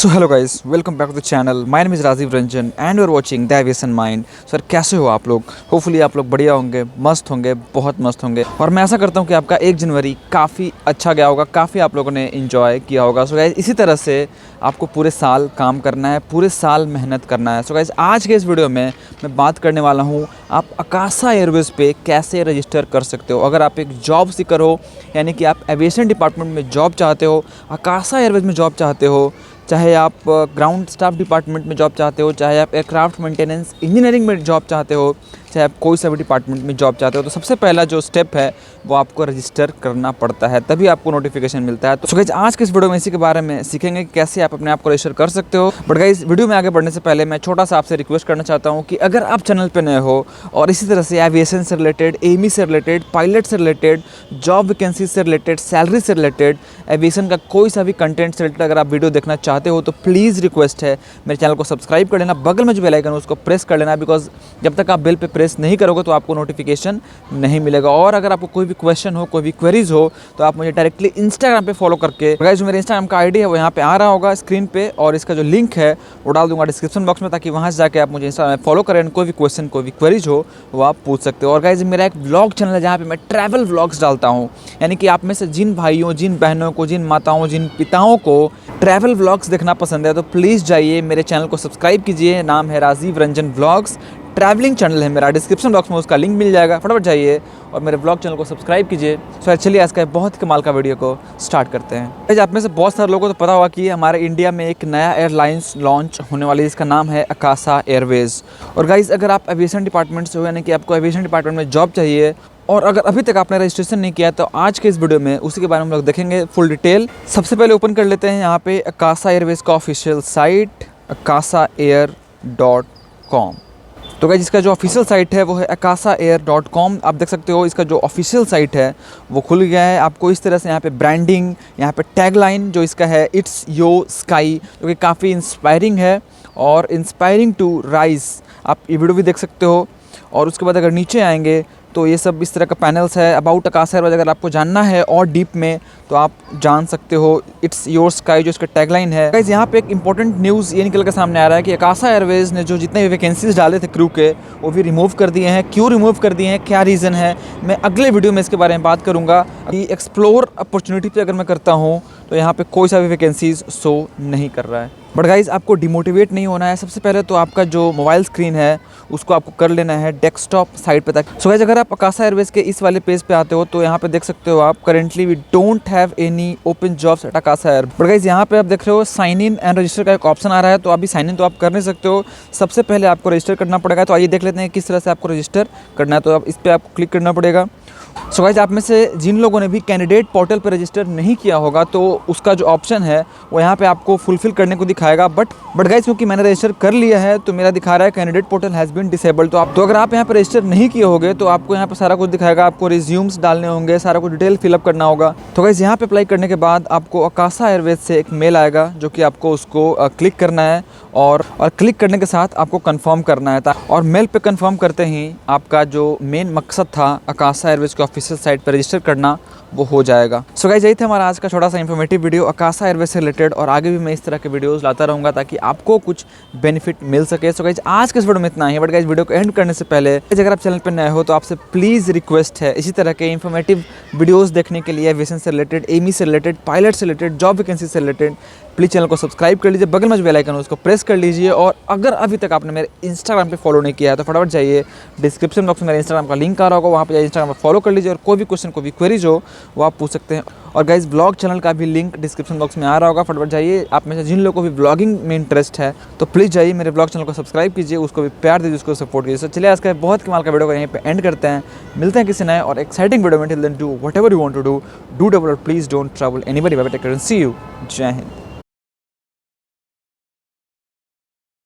So hello guys, welcome back to the channel. My name is Rajeev Ranjan and you are watching the aviation mind. Sir कैसे हो आप लोग? Hopefully आप लोग बढ़िया होंगे, मस्त होंगे, बहुत मस्त होंगे। और मैं ऐसा करता हूँ कि आपका 1 जनवरी काफ़ी अच्छा गया होगा, काफ़ी आप लोगों ने इन्जॉय किया होगा। सो गाइस, इसी तरह से आपको पूरे साल काम करना है, पूरे साल मेहनत करना है। सो गाइस, आज के इस वीडियो में मैं बात करने वाला हूँ आप अकासा एयरवेज़ पे कैसे रजिस्टर कर सकते हो। अगर आप एक जॉब सीकर हो, यानी कि आप एविएशन डिपार्टमेंट में जॉब चाहते हो, अकासा एयरवेज़ में जॉब चाहते हो, चाहे आप ग्राउंड स्टाफ डिपार्टमेंट में जॉब चाहते हो, चाहे आप एयरक्राफ्ट मेंटेनेंस इंजीनियरिंग में जॉब चाहते हो, चाहे आप कोई सा भी डिपार्टमेंट में जॉब चाहते हो, तो सबसे पहला जो स्टेप है वो आपको रजिस्टर करना पड़ता है, तभी आपको नोटिफिकेशन मिलता है। तो गाइस, आज के इस वीडियो में इसी के बारे में सीखेंगे कि कैसे आप अपने आप को रजिस्टर कर सकते हो। बट गाइस, वीडियो में आगे बढ़ने से पहले मैं छोटा सा आपसे रिक्वेस्ट करना चाहता हूँ कि अगर आप चैनल पर नए हो और इसी तरह से एविएशन से रिलेटेड, एमी से रिलेटेड, पायलट से रिलेटेड, जॉब वैकेंसी से रिलेटेड, सैलरी से रिलेटेड, एविएशन का कोई सा भी कंटेंट से रिलेटेड अगर आप वीडियो देखना चाहते हो तो प्लीज़ रिक्वेस्ट है मेरे चैनल को सब्सक्राइब कर लेना, बगल में जो बेल आइकन है उसको प्रेस कर लेना, बिकॉज जब तक आप बेल पे प्रेस नहीं करोगे तो आपको नोटिफिकेशन नहीं मिलेगा। और अगर आपको कोई भी क्वेश्चन हो, कोई भी क्वेरीज हो, तो आप मुझे डायरेक्टली इंस्टाग्राम पे फॉलो करके, गाइस जो मेरे इंस्टाग्राम का आईडी है वो यहाँ पे आ रहा होगा स्क्रीन पे, और इसका जो लिंक है वो डाल दूंगा डिस्क्रिप्शन बॉक्स में, ताकि वहाँ से जाके आप मुझे इंस्टाग्राम में फॉलो करें। कोई भी क्वेश्चन, कोई भी क्वेरीज हो वो आप पूछ सकते हो। और गाइस, मेरा एक व्लॉग चैनल है जहाँ पे मैं ट्रैवल व्लॉग्स डालता हूँ, यानी कि आप में से जिन भाइयों, जिन बहनों को, जिन माताओं, जिन पिताओं को ट्रैवल व्लॉग्स देखना पसंद है तो प्लीज़ जाइए मेरे चैनल को सब्सक्राइब कीजिए। नाम है Rajeev Ranjan vlogs, travelling channel है मेरा, डिस्क्रिप्शन बॉक्स में उसका लिंक मिल जाएगा। फटाफट जाइए और मेरे ब्लॉग चैनल को सब्सक्राइब कीजिए। सो चलिए आज का बहुत कमाल का वीडियो को स्टार्ट करते हैं। आप में से बहुत सारे लोगों को तो पता होगा कि हमारे इंडिया में एक नया एयरलाइंस लॉन्च होने वाली है, जिसका नाम है अकासा एयरवेज़। और गाइज, अगर आप एविएशन डिपार्टमेंट से हो, यानी कि आपको एविएशन डिपार्टमेंट में जॉब चाहिए, और अगर अभी तक आपने रजिस्ट्रेशन नहीं किया तो आज के इस वीडियो में उसी के बारे में हम लोग देखेंगे फुल डिटेल। सबसे पहले ओपन कर लेते हैं यहाँ पे अकासा एयरवेज़ का ऑफिशियल साइट akasaAir.com। तो गाइस, इसका जो ऑफिशियल साइट है वो है akasaAir.com। आप देख सकते हो इसका जो ऑफिशियल साइट है वो खुल गया है। आपको इस तरह से यहाँ पे ब्रांडिंग, यहाँ पे टैगलाइन जो इसका है, इट्स योर स्काई, जो कि काफ़ी इंस्पायरिंग है और इंस्पायरिंग टू राइज, आप ये वीडियो भी देख सकते हो। और उसके बाद अगर नीचे आएंगे तो ये सब इस तरह का पैनल्स है। अबाउट अकासा एयरवेज़ अगर आपको जानना है और डीप में तो आप जान सकते हो। इट्स योर स्काई जो इसका टैगलाइन है। गाइस, यहाँ पे एक इंपॉर्टेंट न्यूज़ ये निकल के सामने आ रहा है कि अकासा एयरवेज़ ने जो जितने भी वैकेंसीज डाले थे क्रू के, वो भी रिमूव कर दिए हैं। क्यों रिमूव कर दिए हैं, क्या रीज़न है, मैं अगले वीडियो में इसके बारे में बात करूँगा। अभी एक्सप्लोर अपॉर्चुनिटी पे अगर मैं करता हूँ तो यहाँ पे कोई सा भी वैकेंसीज शो नहीं कर रहा है। बट गाइज, आपको डिमोटिवेट नहीं होना है। सबसे पहले तो आपका जो मोबाइल स्क्रीन है उसको आपको कर लेना है डेस्कटॉप साइड पे तक। सो गाइज, अगर आप अकासा एयरवेज़ के इस वाले पेज पे आते हो तो यहाँ पे देख सकते हो आप, currently we don't have any open jobs at Akasa Air. But guys, यहाँ पे आप देख रहे हो साइन इन एंड रजिस्टर का एक ऑप्शन आ रहा है, तो अभी साइन इन तो आप कर नहीं सकते हो। सबसे पहले आपको रजिस्टर करना पड़ेगा। तो आइए देख लेते हैं किस तरह से आपको रजिस्टर करना है। तो आप इस पर आपको क्लिक करना पड़ेगा। सो गाइस, आप में से जिन लोगों ने भी कैंडिडेट पोर्टल पर रजिस्टर नहीं किया होगा तो उसका जो ऑप्शन है वो यहाँ पे आपको फुलफिल करने को दिखाएगा। बट गाइस, क्योंकि मैंने रजिस्टर कर लिया है तो मेरा दिखा रहा है candidate portal has been disabled. तो अगर आप यहाँ पर रजिस्टर नहीं किए होगे तो आपको यहाँ पर सारा कुछ दिखाएगा, आपको रिज्यूम्स डालने होंगे, सारा कुछ डिटेल फिलअप करना होगा। तो गाइस, यहाँ पे अप्लाई करने के बाद आपको अकासा एयरवेज़ से एक मेल आएगा जो कि आपको उसको क्लिक करना है, और क्लिक करने के साथ आपको कंफर्म करना है। और मेल पे कंफर्म करते ही आपका जो मेन मकसद था अकासा एयरवेज़ के ऑफिशियल साइट पर रजिस्टर करना वो हो जाएगा। सो गाइस, यही था हमारा आज का छोटा सा इन्फॉर्मेटिव वीडियो अकासा एयरवेज़ से रिलेटेड, और आगे भी मैं इस तरह के वीडियोस लाता रहूँगा ताकि आपको कुछ बेनिफिट मिल सके। सो गाइस, आज के इस वीडियो में इतना ही। बट गाइस, वीडियो को एंड करने से पहले अगर आप चैनल पर नए हो तो आपसे प्लीज़ रिक्वेस्ट है इसी तरह के इन्फॉर्मेटिव वीडियोस देखने के लिए, एविएशन से रिलेटेड, एमी से रिलेटेड, पायलट से रिलेटेड, जॉब वैकेंसी से रिलेटेड, प्लीज़ चैनल को सब्सक्राइब कर लीजिए, बगल में जो बेल आइकन है उसको प्रेस कर लीजिए। और अगर अभी तक आपने मेरे इंस्टाग्राम पे फॉलो नहीं किया है तो फटाफट जाइए, डिस्क्रिप्शन बॉक्स में मेरे इंस्टाग्राम का लिंक आ रहा होगा, वहाँ पे जाइए, इंस्टाग्राम पर फॉलो कर लीजिए। और कोई भी क्वेश्चन, कोई भी क्वेरीज हो वो आप पूछ सकते हैं। और गाइस, ब्लॉग चैनल का भी लिंक डिस्क्रिप्शन बॉक्स में आ रहा होगा, फटाफट जाइए। आप में से जिन लोगों को भी ब्लॉगिंग में इंटरेस्ट है तो प्लीज़ जाइए मेरे ब्लॉग चैनल को सब्सक्राइब कीजिए, उसको भी प्यार दीजिए, उसको सपोर्ट कीजिए। चलिए आज का बहुत कमाल का वीडियो को यहीं पे एंड करते हैं। मिलते हैं किसी नए और एक्साइटिंग वीडियो में। Till then do whatever you want to do, do double, please don't trouble anybody. Bye bye, take care and see you. Jai Hind.